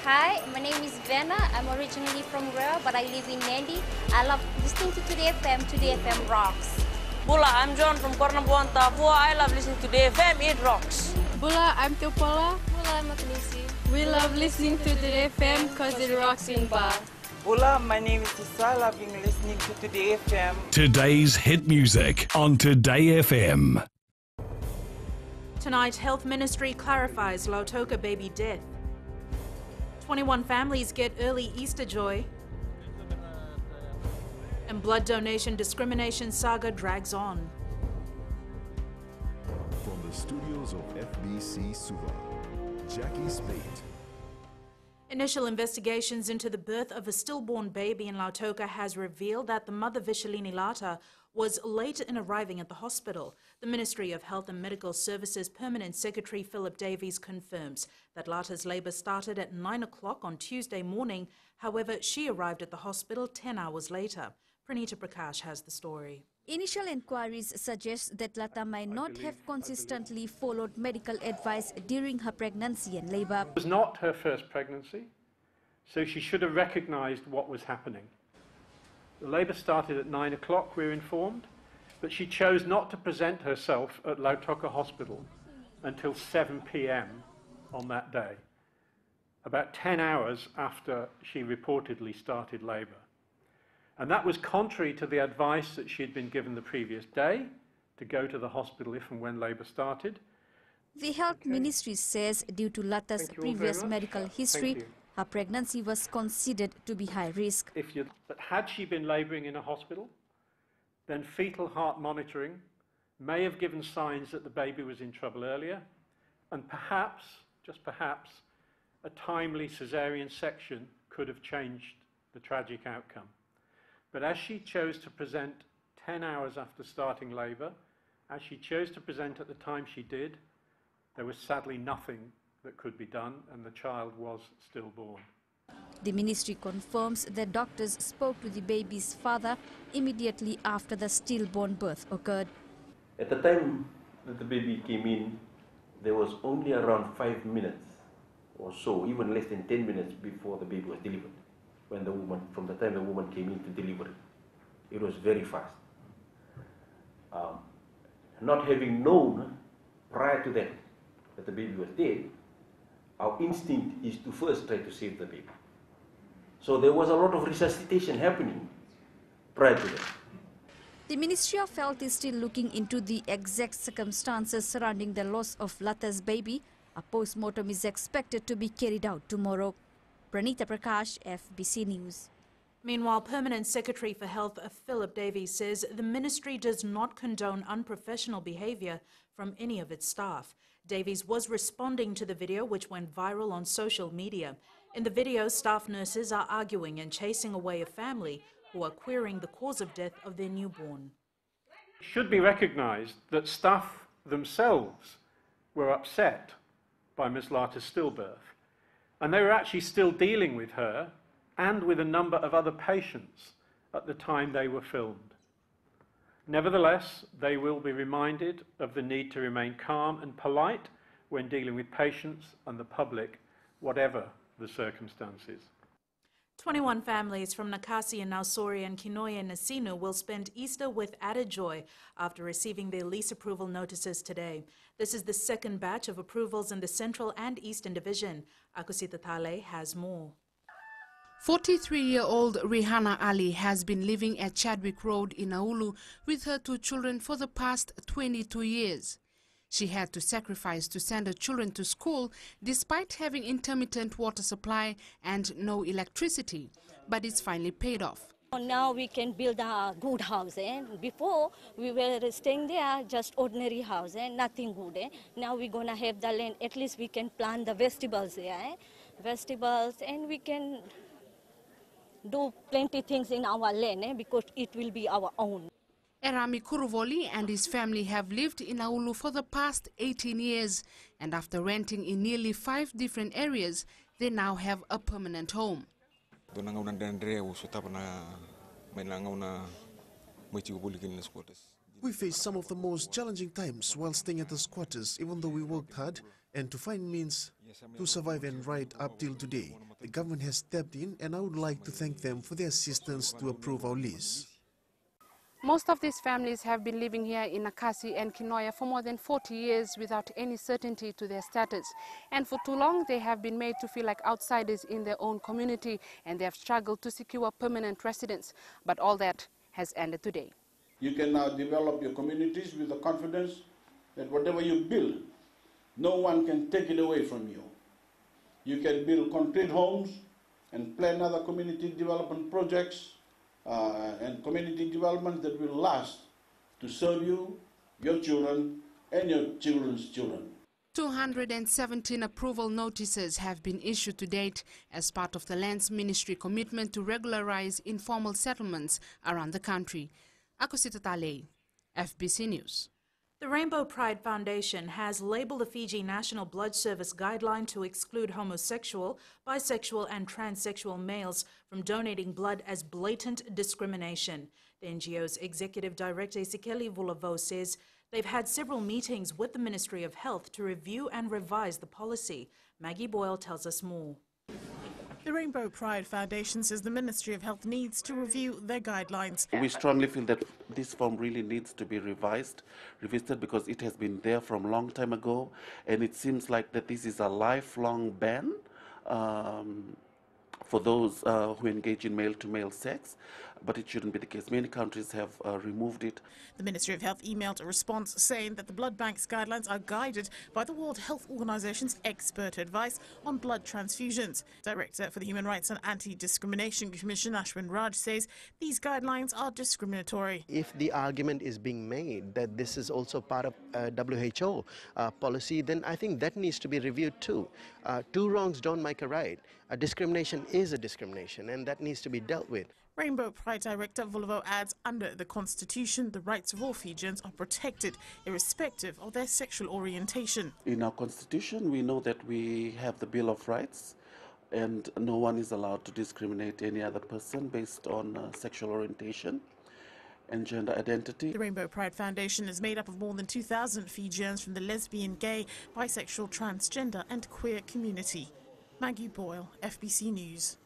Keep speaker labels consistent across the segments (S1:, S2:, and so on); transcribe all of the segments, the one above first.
S1: Hi, my name is Venna. I'm originally from Rare, but I live in Nandi. I love listening to Today FM. Today FM rocks.
S2: Bula, I'm John from Kornabuan, Tafua. I love listening to Today FM. It rocks.
S3: Bula, I'm Teopola.
S1: Bula, I'm Makanisi.
S3: We love listening to Today FM because it rocks in Ba.
S4: Bula, my name is Tisa. Loving listening to Today FM.
S5: Today's hit music on Today FM.
S6: Tonight, Health Ministry clarifies LAUTOKA baby death. 21 families get early Easter joy. And blood donation discrimination saga drags on.
S7: From the studios of FBC Suva, Jackie Spate.
S6: Initial investigations into the birth of a stillborn baby in LAUTOKA has revealed that the mother Vishalini Lata was late in arriving at the hospital. The Ministry of Health and Medical Services Permanent Secretary PHILLIP Davies confirms that Lata's labour started at 9 o'clock on Tuesday morning. However, she arrived at the hospital 10 hours later. Pranita Prakash has the story.
S8: Initial inquiries suggest that Lata might not have consistently followed medical advice during her pregnancy and labour.
S9: It was not her first pregnancy, so she should have recognised what was happening. The labour started at 9 o'clock, we're informed, but she chose not to present herself at LAUTOKA Hospital until 7 p.m. on that day, about 10 hours after she reportedly started labour. And that was contrary to the advice that she had been given the previous day to go to the hospital if and when labour started.
S8: The Health Ministry says due to Lata's previous medical history, her pregnancy was considered to be high risk.
S9: But had she been labouring in a hospital, then fetal heart monitoring may have given signs that the baby was in trouble earlier, and perhaps, just perhaps, a timely caesarean section could have changed the tragic outcome. But as she chose to present 10 hours after starting labour, as she chose to present at the time she did, there was sadly nothing that could be done, and the child was stillborn.
S8: The ministry confirms that doctors spoke to the baby's father immediately after the stillborn birth occurred.
S10: At the time that the baby came in, there was only around 5 minutes or so, even less than 10 minutes before the baby was delivered. From the time the woman came in to deliver it was very fast. Not having known prior to that the baby was dead, our instinct is to first try to save the baby. So there was a lot of resuscitation happening prior to that.
S8: The Ministry of Health is still looking into the exact circumstances surrounding the loss of Lata's baby. A post-mortem is expected to be carried out tomorrow. Pranita Prakash, FBC News.
S6: Meanwhile, Permanent Secretary for Health PHILLIP Davies says the ministry does not condone unprofessional behaviour from any of its staff. Davies was responding to the video which went viral on social media. In the video, staff nurses are arguing and chasing away a family who are querying the cause of death of their newborn.
S9: It should be recognised that staff themselves were upset by Ms. Lata's stillbirth, and they were actually still dealing with her and with a number of other patients at the time they were filmed. Nevertheless, they will be reminded of the need to remain calm and polite when dealing with patients and the public, whatever the circumstances.
S6: 21 families from Nakasi and Nausori and Kinoya and Nasinu will spend Easter with added joy after receiving their lease approval notices today. This is the second batch of approvals in the Central and Eastern Division. Akusita Tale has more.
S11: 43-year-old Rihanna Ali has been living at Chadwick Road in Naulu with her 2 children for the past 22 years. She had to sacrifice to send her children to school despite having intermittent water supply and no electricity, but it's finally paid off.
S12: Now we can build a good house. Before we were staying there, just ordinary house, nothing good. Now we're going to have the land, at least we can plant the vegetables there. Vegetables, and we can do plenty things in our land because it will be our own.
S11: Erami Kuruvoli and his family have lived in Naulu for the past 18 years, and after renting in nearly 5 different areas, they now have a permanent home.
S13: We faced some of the most challenging times while staying at the squatters, even though we worked hard and to find means to survive and right up till today. The government has stepped in, and I would like to thank them for their assistance to approve our lease.
S11: Most of these families have been living here in Akasi and Kinoya for more than 40 years without any certainty to their status. And for too long, they have been made to feel like outsiders in their own community, and they have struggled to secure permanent residence. But all that has ended today.
S14: You can now develop your communities with the confidence that whatever you build, no one can take it away from you. You can build concrete homes and plan other community development projects and community development that will last to serve you, your children, and your children's children.
S11: 217 approval notices have been issued to date as part of the Lands Ministry commitment to regularize informal settlements around the country. Akosita Tale, FBC News.
S6: The Rainbow Pride Foundation has labeled the Fiji National Blood Service guideline to exclude homosexual, bisexual and transsexual males from donating blood as blatant discrimination. The NGO's Executive Director Isikeli Vulavo says they've had several meetings with the Ministry of Health to review and revise the policy. Maggie Boyle tells us more.
S15: The Rainbow Pride Foundation says the Ministry of Health needs to review their guidelines.
S16: We strongly feel that this form really needs to be revisited because it has been there from a long time ago, and it seems like that this is a lifelong ban for those who engage in male-to-male sex, but it shouldn't be the case. Many countries have removed it.
S15: The Ministry of Health emailed a response saying that the blood bank's guidelines are guided by the World Health Organization's expert advice on blood transfusions. Director for the Human Rights and Anti-Discrimination Commission, Ashwin Raj, says these guidelines are discriminatory.
S17: If the argument is being made that this is also part of WHO policy, then I think that needs to be reviewed too. Two wrongs don't make a right. Discrimination is a discrimination, and that needs to be dealt with.
S15: Rainbow Pride Director Vulavo adds, under the Constitution, the rights of all Fijians are protected, irrespective of their sexual orientation.
S16: In our Constitution, we know that we have the Bill of Rights, and no one is allowed to discriminate any other person based on sexual orientation and gender identity.
S15: The Rainbow Pride Foundation is made up of more than 2,000 Fijians from the lesbian, gay, bisexual, transgender and queer community. Maggie Boyle, FBC News.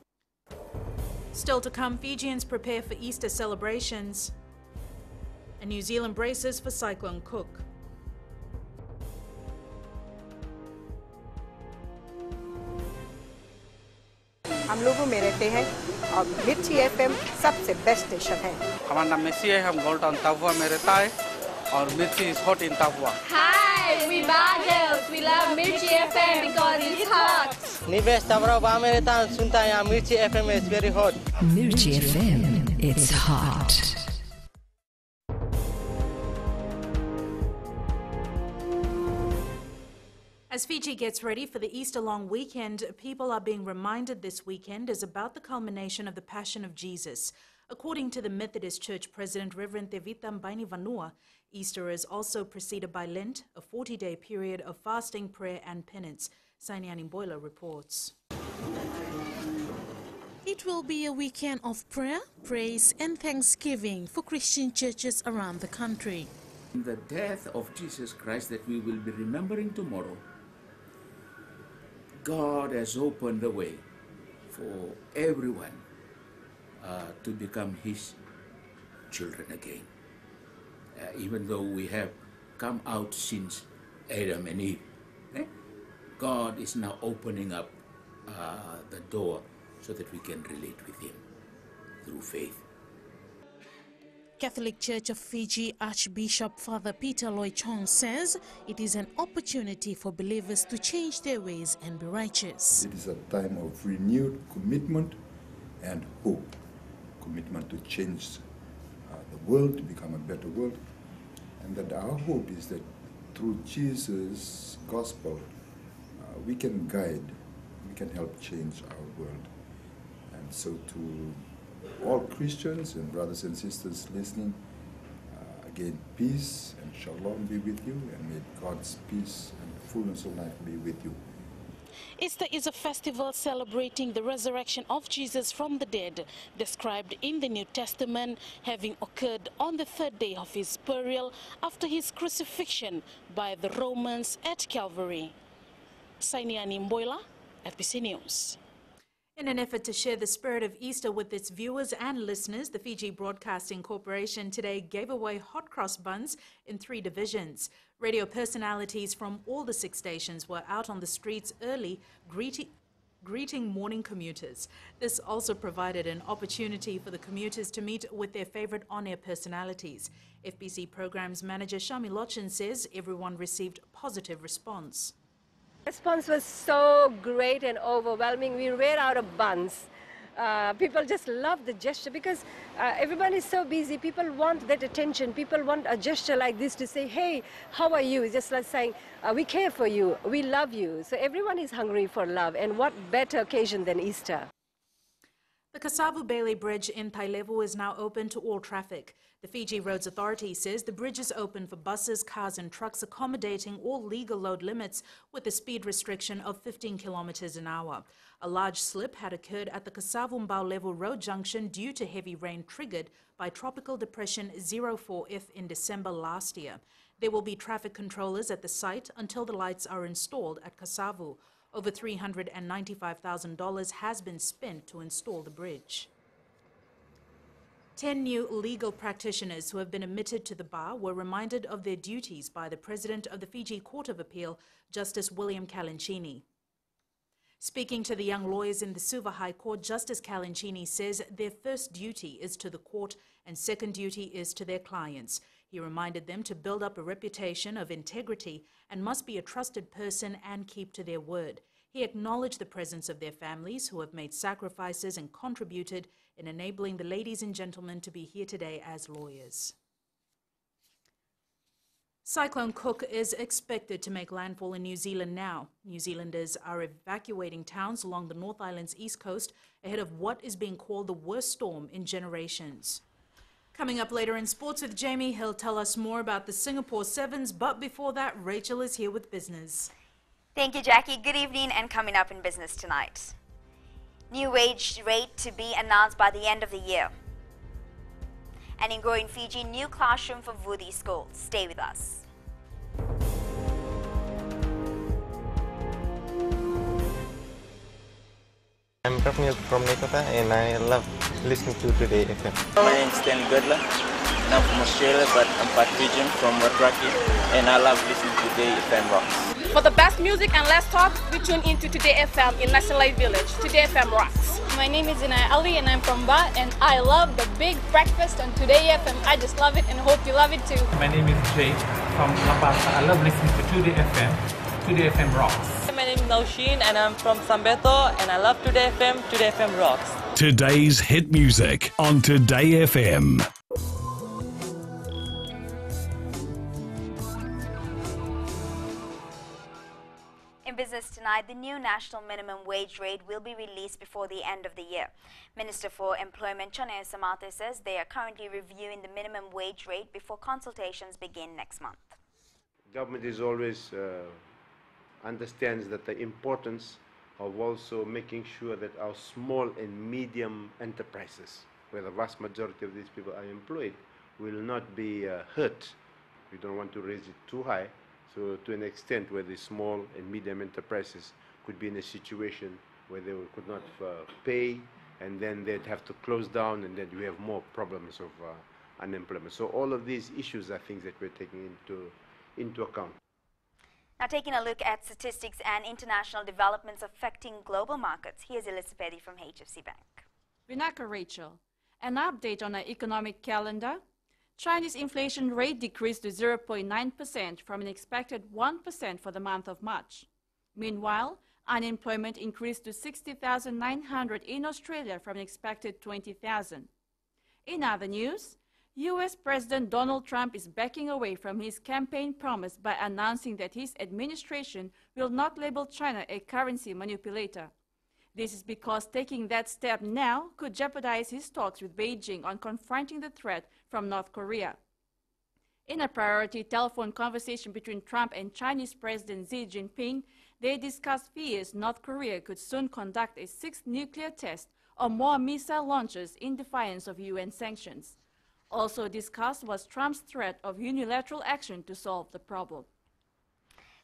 S6: Still to come, Fijians prepare for Easter celebrations. And New Zealand braces for Cyclone Cook.
S18: हम लोगों में रहते हैं और मिर्ची FM सबसे best station है।
S19: हमारा नाम मेसी है, हम गोल्ड टाउन तापुआ में रहता है और मिर्ची इज हॉट इन तापुआ।
S3: Hi, we Bagels. We love Mirchi FM because it's hot.
S20: निवेश तावरा में रहता हूँ, सुनता है यहाँ मिर्ची FM is very hot.
S21: Mirchi FM, it's hot.
S6: As Fiji gets ready for the Easter long weekend, people are being reminded this weekend is about the culmination of the Passion of Jesus. According to the Methodist Church President, Reverend Tevita Mbainivanua, Easter is also preceded by Lent, a 40-day period of fasting, prayer and penance. Sainiani Boiler reports.
S15: It will be a weekend of prayer, praise and thanksgiving for Christian churches around the country.
S22: The death of Jesus Christ that we will be remembering tomorrow, God has opened the way for everyone to become His children again. Even though we have come out since Adam and Eve, God is now opening up the door so that we can relate with Him through faith.
S15: Catholic Church of Fiji Archbishop Father Peter Loy Chong says it is an opportunity for believers to change their ways and be righteous.
S23: It is a time of renewed commitment and hope. Commitment to change the world, to become a better world. And that our hope is that through Jesus' gospel, we can guide, we can help change our world. And so to all Christians and brothers and sisters listening, again, peace and shalom be with you, and may God's peace and fullness of life be with you.
S15: Easter is a festival celebrating the resurrection of Jesus from the dead, described in the New Testament, having occurred on the third day of his burial after his crucifixion by the Romans at Calvary. Sainiani Mboila, FBC News.
S6: In an effort to share the spirit of Easter with its viewers and listeners, the Fiji Broadcasting Corporation today gave away hot cross buns in 3 divisions. Radio personalities from all the 6 stations were out on the streets early, greeting morning commuters. This also provided an opportunity for the commuters to meet with their favorite on-air personalities. FBC Programs Manager Shami Lochin says everyone received positive response.
S1: Response was so great and overwhelming. We ran out of buns. People just love the gesture because everyone is so busy. People want that attention. People want a gesture like this to say, hey, how are you? It's just like saying, we care for you, we love you. So everyone is hungry for love, and what better occasion than Easter?
S6: The Kasavu-Bailey Bridge in Tailevu is now open to all traffic. The Fiji Roads Authority says the bridge is open for buses, cars and trucks, accommodating all legal load limits with a speed restriction of 15 kilometers an hour. A large slip had occurred at the Kasavu-Mbaulevu Road junction due to heavy rain triggered by Tropical Depression 04F in December last year. There will be traffic controllers at the site until the lights are installed at Kasavu. Over $395,000 has been spent to install the bridge. 10 new legal practitioners who have been admitted to the bar were reminded of their duties by the President of the Fiji Court of Appeal, Justice William Calancini. Speaking to the young lawyers in the Suva High Court, Justice Calancini says their first duty is to the court and second duty is to their clients. He reminded them to build up a reputation of integrity and must be a trusted person and keep to their word. He acknowledged the presence of their families who have made sacrifices and contributed in enabling the ladies and gentlemen to be here today as lawyers. Cyclone Cook is expected to make landfall in New Zealand now. New Zealanders are evacuating towns along the North Island's east coast ahead of what is being called the worst storm in generations. Coming up later in sports with Jamie, he'll tell us more about the Singapore Sevens, but before that, Rachel is here with business.
S2: Thank you, Jackie. Good evening, and coming up in business tonight. New wage rate to be announced by the end of the year. And in growing Fiji, new classroom for Vudi School. Stay with us.
S20: I'm Rafnil from Nekota and I love listening to Today FM.
S4: My name is Stanley Girdler and I'm from Australia, but I'm part Fijian from Watraki and I love listening to Today FM Rocks.
S24: For the best music and less talk, we tune into Today FM in National Life Village. Today FM rocks.
S25: My name is Inaya Ali and I'm from Ba and I love the big breakfast on Today FM. I just love it and hope you love it too.
S26: My name is Jay from La Paz. I love listening to Today FM. Today FM rocks.
S27: My name is Naushin and I'm from Sambeto and I love Today FM. Today FM rocks.
S5: Today's hit music on Today FM.
S2: In business tonight, the new national minimum wage rate will be released before the end of the year. Minister for Employment Chone Samate says they are currently reviewing the minimum wage rate before consultations begin next month.
S28: Government is always understands that the importance of also making sure that our small and medium enterprises, where the vast majority of these people are employed, will not be hurt. We don't want to raise it too high, so to an extent where the small and medium enterprises could be in a situation where they could not pay, and then they'd have to close down, and then we have more problems of unemployment. So all of these issues are things that we're taking into account.
S2: Now taking a look at statistics and international developments affecting global markets, here's Elizabeth from HFC Bank.
S29: Vinaka Rachel. An update on our economic calendar. Chinese inflation rate decreased to 0.9% from an expected 1% for the month of March. Meanwhile, unemployment increased to 60,900 in Australia from an expected 20,000. In other news, U.S. President Donald Trump is backing away from his campaign promise by announcing that his administration will not label China a currency manipulator. This is because taking that step now could jeopardize his talks with Beijing on confronting the threat from North Korea. In a priority telephone conversation between Trump and Chinese President Xi Jinping, they discussed fears North Korea could soon conduct a 6th nuclear test or more missile launches in defiance of UN sanctions. Also discussed was Trump's threat of unilateral action to solve the problem.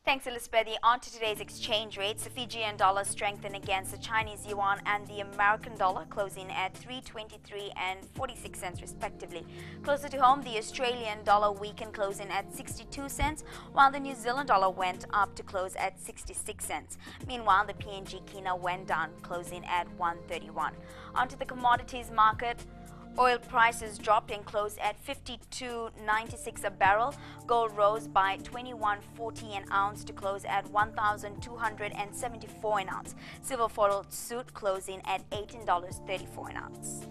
S2: Thanks, Elizabeth. On to today's exchange rates. The Fijian dollar strengthened against the Chinese yuan and the American dollar, closing at 3.23 and 46 cents respectively. Closer to home, the Australian dollar weakened, closing at 62 cents, while the New Zealand dollar went up to close at 66 cents. Meanwhile, the PNG kina went down, closing at 131. Onto the commodities market. Oil prices dropped and closed at $52.96 a barrel. Gold rose by $21.40 an ounce to close at $1,274 an ounce. Silver followed suit, closing at $18.34 an ounce.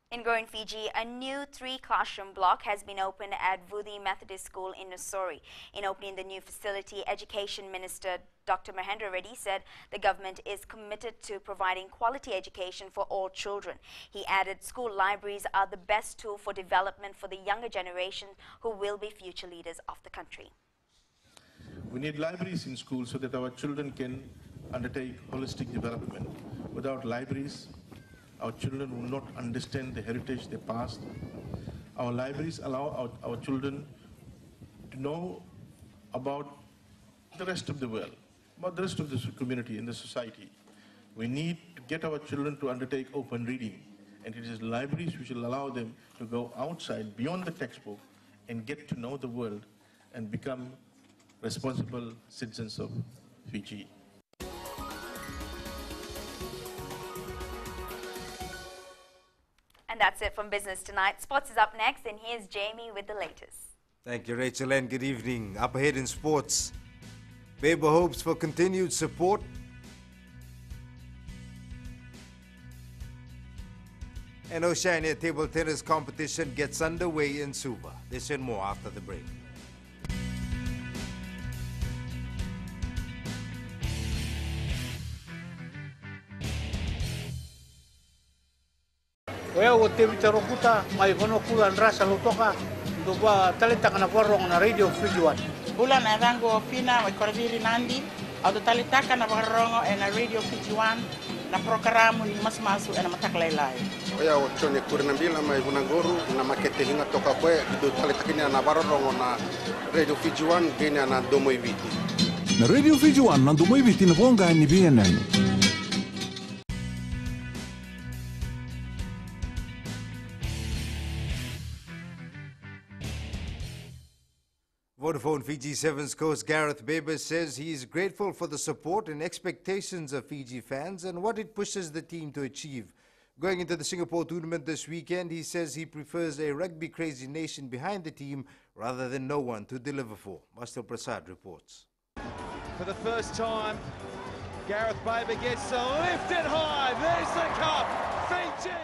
S2: In growing Fiji, a new 3-classroom block has been opened at Vudi Methodist School in Nassori. In opening the new facility, Education Minister Dr. Mahendra Reddy said the government is committed to providing quality education for all children. He added school libraries are the best tool for development for the younger generation who will be future leaders of the country.
S7: We need libraries in schools so that our children can undertake holistic development. Without libraries, our children will not understand the heritage they passed. Our libraries allow our children to know about the rest of the world, about the rest of the community and the society. We need to get our children to undertake open reading, and it is libraries which will allow them to go outside, beyond the textbook, and get to know the world and become responsible citizens of Fiji.
S2: And that's it from Business Tonight. Sports is up next, and here's Jamie with the latest.
S8: Thank you, Rachel, and good evening. Up ahead in sports, Weber hopes for continued support. And Oceania table tennis competition gets underway in Suva. This and more after the break.
S9: Kaya o te vitaro kuta mai kono kula nrasa LAUTOKA do ba talenta kana warong na radio Fiji 1.
S10: Bulan arango fina mai korviri nandi au talenta kana warong na radio Fiji 1 na programa ni mas-masu na mataklailai.
S11: Kaya o chone kurinambila mai bunangoru na makete hinga toka kwe do talenta kina na warong na radio Fiji 1 kina na domoi viti.
S12: Na radio Fiji 1 na domoi viti na vonga ni BNN.
S8: Vodafone Fiji Sevens coach Gareth Baber says he is grateful for the support and expectations of Fiji fans and what it pushes the team to achieve. Going into the Singapore tournament this weekend, he says he prefers a rugby-crazy nation behind the team rather than no one to deliver for. Master Prasad reports.
S13: For the first time, Gareth Baber gets lifted high. There's the cup. Fiji!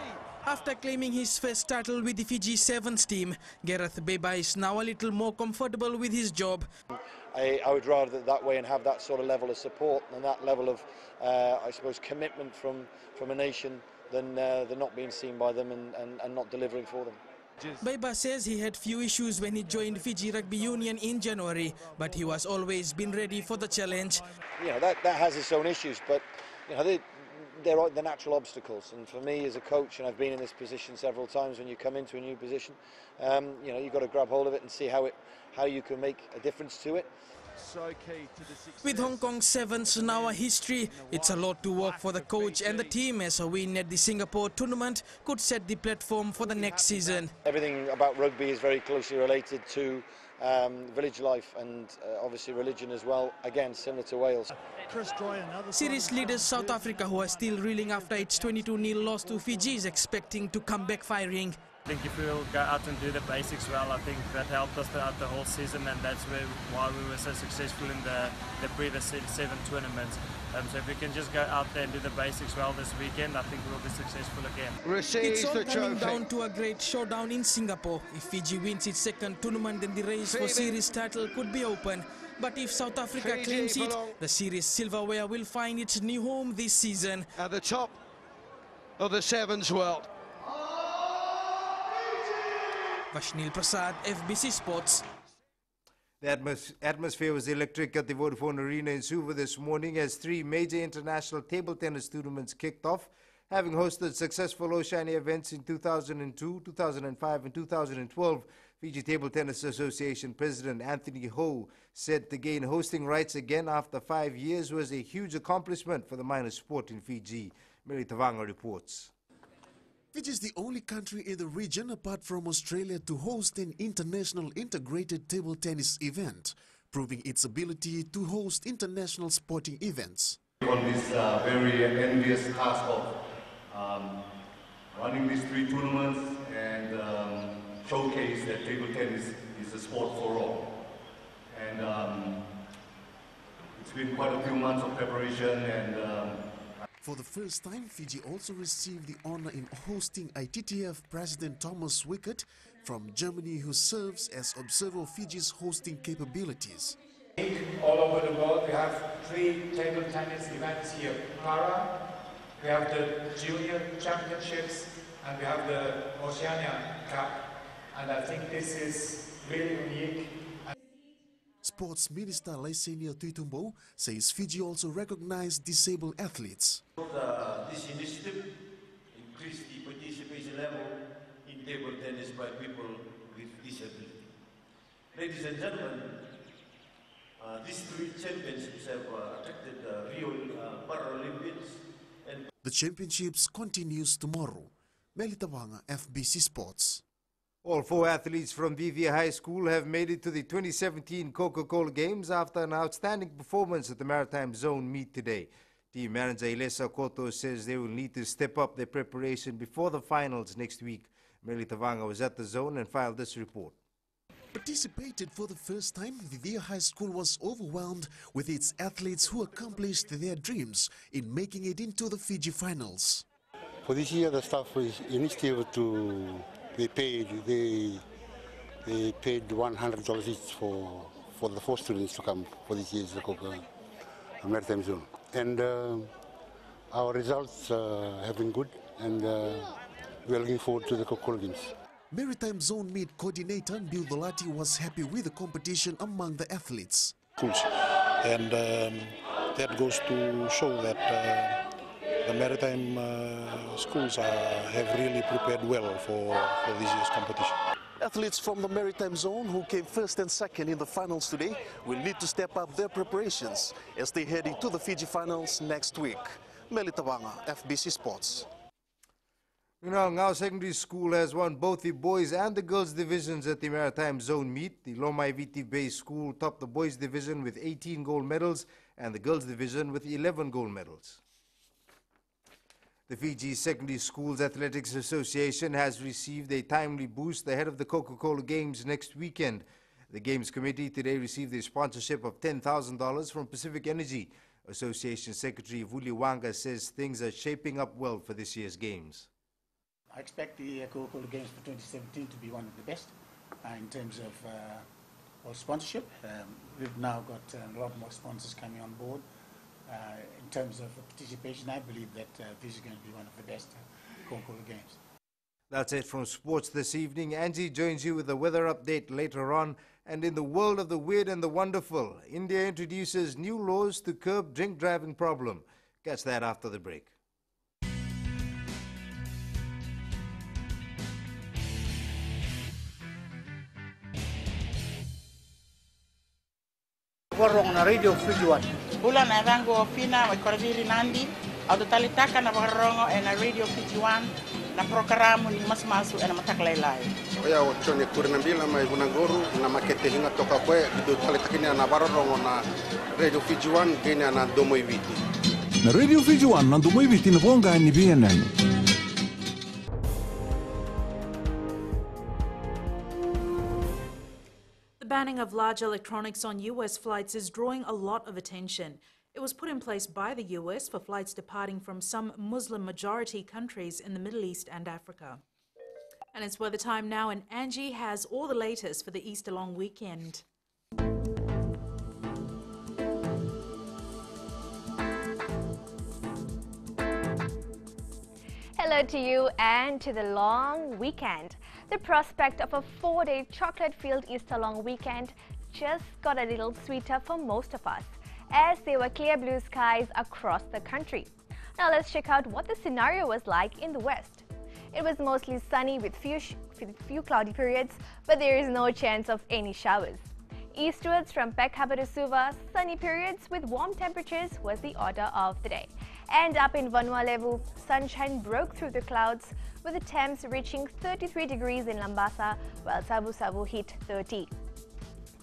S14: After claiming his first title with the Fiji Sevens team, Gareth Baber is now a little more comfortable with his job.
S17: I would rather that way and have that sort of level of support and that level of, I suppose, commitment from a nation than not being seen by them and not delivering for them.
S14: Baber says he had few issues when he joined Fiji Rugby Union in January, but he was always been ready for the challenge.
S17: You know, that has its own issues, but you know, they're the natural obstacles, and for me as a coach, and I've been in this position several times, when you come into a new position, you know, you've got to grab hold of it and see how you can make a difference to it.
S13: So key to the success.
S14: With Hong Kong Sevens now a history, it's a lot to work for the coach and the team, as a win at the Singapore tournament could set the platform for the next season.
S17: Everything about rugby is very closely related to village life and obviously religion as well, again similar to Wales.
S14: Series leaders South Africa, who are still reeling after its 22-0 loss to Fiji, is expecting to come back firing.
S30: I think if we will go out and do the basics well, I think that helped us throughout the whole season, and that's why we were so successful in the previous 7 tournaments. So if we can just go out there and do the basics well this weekend, I think we'll be successful again.
S14: It's all coming down to a great showdown in Singapore. If Fiji wins its second tournament, then the race for series title could be open. But if South Africa claims it, the series silverware will find its new home this season.
S13: At the top of the Sevens world.
S14: Vashnil Prasad, FBC Sports.
S8: The atmosphere was electric at the Vodafone Arena in Suva this morning as 3 major international table tennis tournaments kicked off. Having hosted successful Oceania events in 2002, 2005 and 2012, Fiji Table Tennis Association President Anthony Ho said to gain hosting rights again after 5 years was a huge accomplishment for the minor sport in Fiji. Mary Tavanga reports.
S1: Fiji is the only country in the region apart from Australia to host an international integrated table tennis event, proving its ability to host international sporting events.
S3: On this very envious task of running these 3 tournaments and showcase that table tennis is a sport for all. And it's been quite a few months of preparation and
S1: for the first time, Fiji also received the honor in hosting ITTF President Thomas Wickett from Germany, who serves as observer of Fiji's hosting capabilities.
S6: All over the world, we have 3 table tennis events here. Para, we have the Junior Championships, and we have the OCENIA Cup. And I think this is really unique.
S1: Sports Minister Laisenia Tuitumbo says Fiji also recognized disabled athletes.
S15: This initiative increased the participation level in table tennis by people with disability. Ladies and gentlemen, these 3 championships have attracted Rio Paralympics. And
S1: the championships continues tomorrow. Melitawanga, FBC Sports.
S8: All 4 athletes from Vivia High School have made it to the 2017 Coca-Cola Games after an outstanding performance at the Maritime Zone meet today. Team manager Ilesa Koto says they will need to step up their preparation before the finals next week. Meli Tavanga was at the zone and filed this report.
S1: Participated for the first time, Vivia High School was overwhelmed with its athletes who accomplished their dreams in making it into the Fiji finals.
S16: For this year, the staff was initiative to they paid $100 each for the 4 students to come for this year's Maritime Zone. And our results have been good, and we are looking forward to the Coca-Cola Games.
S1: Maritime Zone Meet Coordinator Bill Volati was happy with the competition among the athletes.
S18: And that goes to show that the maritime schools have really prepared well for this year's competition.
S19: Athletes from the Maritime Zone who came first and second in the finals today will need to step up their preparations as they head into the Fiji finals next week. Melitawanga, FBC Sports.
S8: Ngao Secondary School has won both the boys and the girls divisions at the Maritime Zone meet. The Lomaiviti-based school topped the boys division with 18 gold medals and the girls division with 11 gold medals. The Fiji Secondary Schools Athletics Association has received a timely boost ahead of the Coca-Cola Games next weekend. The Games Committee today received a sponsorship of $10,000 from Pacific Energy. Association Secretary Vuli Wanga says things are shaping up well for this year's Games.
S9: I expect the Coca-Cola Games for 2017 to be one of the best in terms of sponsorship. We've now got a lot more sponsors coming on board. In terms of participation, I believe that this is going to be one of the best Coca-Cola Games.
S8: That's it from sports this evening. Angie joins you with a weather update later on. And in the world of the weird and the wonderful, India introduces new laws to curb drink driving problem. Catch that after the break.
S9: Warong na Radio Fiji 1.
S10: Bulan na vango fina wa korabiri nandi au talitaka na warongo na Radio Fiji 1 na programa ni masmasu na mataklailai.
S11: Oya ochone kurinambila mai Vunagoru na makete hinga toka kwe do talitakini na warongo na Radio Fiji 1 gena na domo iviti.
S12: Na Radio Fiji 1 na domo iviti na vonga ni bienani.
S21: The banning of large electronics on US flights is drawing a lot of attention. It was put in place by the US for flights departing from some Muslim-majority countries in the Middle East and Africa. And it's weather time now, and Angie has all the latest for the Easter long weekend.
S22: Hello to you and to the long weekend. The prospect of a 4-day chocolate-filled Easter long weekend just got a little sweeter for most of us, as there were clear blue skies across the country. Now let's check out what the scenario was like in the West. It was mostly sunny with few cloudy periods, but there is no chance of any showers. Eastwards from Pekaba to Suva, sunny periods with warm temperatures was the order of the day. And up in Vanuatu, sunshine broke through the clouds with the temps reaching 33 degrees in Lambasa, while Sabu Sabu hit 30.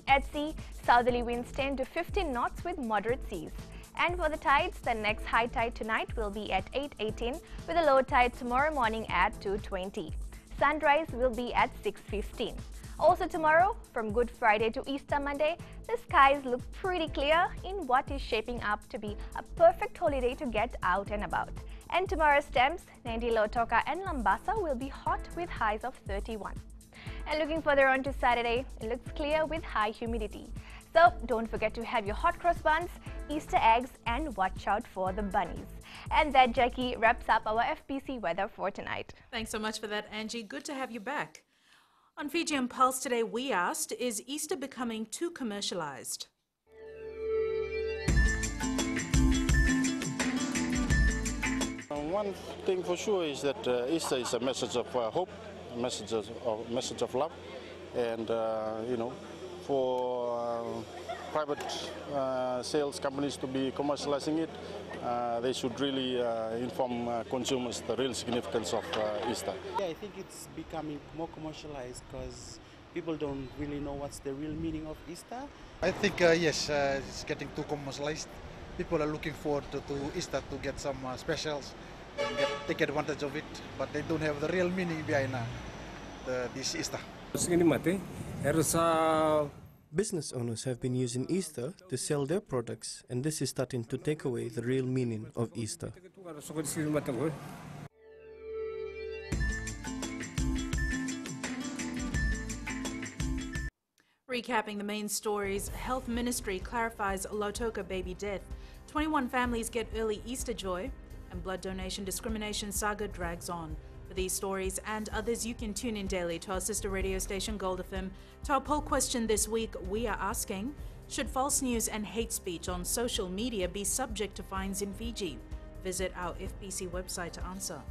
S22: At sea, southerly winds 10 to 15 knots with moderate seas. And for the tides, the next high tide tonight will be at 8:18 with a low tide tomorrow morning at 2:20. Sunrise will be at 6:15. Also tomorrow, from Good Friday to Easter Monday, the skies look pretty clear in what is shaping up to be a perfect holiday to get out and about. And tomorrow's temps, Nandi, Lautoka and Lambasa will be hot with highs of 31. And looking further on to Saturday, it looks clear with high humidity. So don't forget to have your hot cross buns, Easter eggs and watch out for the bunnies. And that, Jackie, wraps up our FBC weather for tonight.
S21: Thanks so much for that, Angie. Good to have you back. On Fijian Pulse today, we asked, is Easter becoming too commercialized?
S18: One thing for sure is that Easter is a message of hope, a message of love, and for private sales companies to be commercializing it, they should really inform consumers the real significance of Easter.
S4: Yeah, I think it's becoming more commercialized because people don't really know what's the real meaning of Easter.
S5: I think yes, it's getting too commercialized. People are looking forward to Easter to get some specials and take advantage of it, but they don't have the real meaning behind this Easter.
S20: Business owners have been using Easter to sell their products, and this is starting to take away the real meaning of Easter.
S21: Recapping the main stories, Health Ministry clarifies LAUTOKA baby death, 21 families get early Easter joy, and blood donation discrimination saga drags on. For these stories and others, you can tune in daily to our sister radio station Gold FM. To our poll question this week, we are asking, should false news and hate speech on social media be subject to fines in Fiji? Visit our FBC website to answer.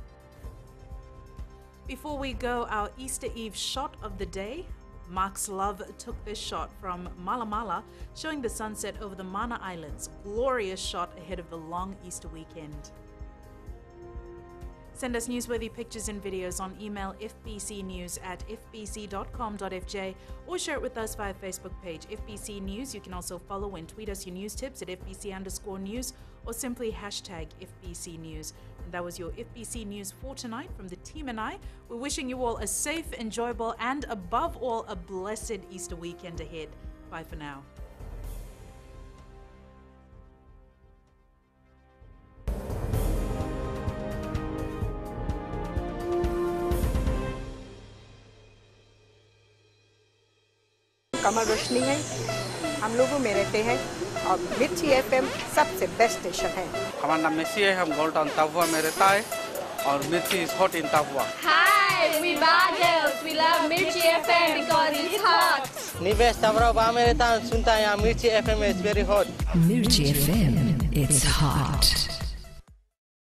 S21: Before we go, our Easter Eve shot of the day. Mark's Love took this shot from Malamala, showing the sunset over the Mana Islands. Glorious shot ahead of the long Easter weekend. Send us newsworthy pictures and videos on email fbcnews@fbc.com.fj or share it with us via Facebook page FBC News. You can also follow and tweet us your news tips at FBC_news or simply hashtag FBC News. And that was your FBC News for tonight from the team and I. We're wishing you all a safe, enjoyable, and above all, a blessed Easter weekend ahead. Bye for now.
S23: कमल रोशनी है, हम लोगों में रहते हैं और मिर्ची FM सबसे best station है।
S24: हमारा नाम मिर्ची है, हम गोल्ड टाउन तापुआ में रहता है और मिर्ची इज हॉट इन तापुआ।
S25: Hi, we Bagels. We love Mirchi FM because it's hot.
S24: निवेश तावरा में रहता है, सुनता है यहाँ मिर्ची FM is very hot.
S26: Mirchi FM, it's hot.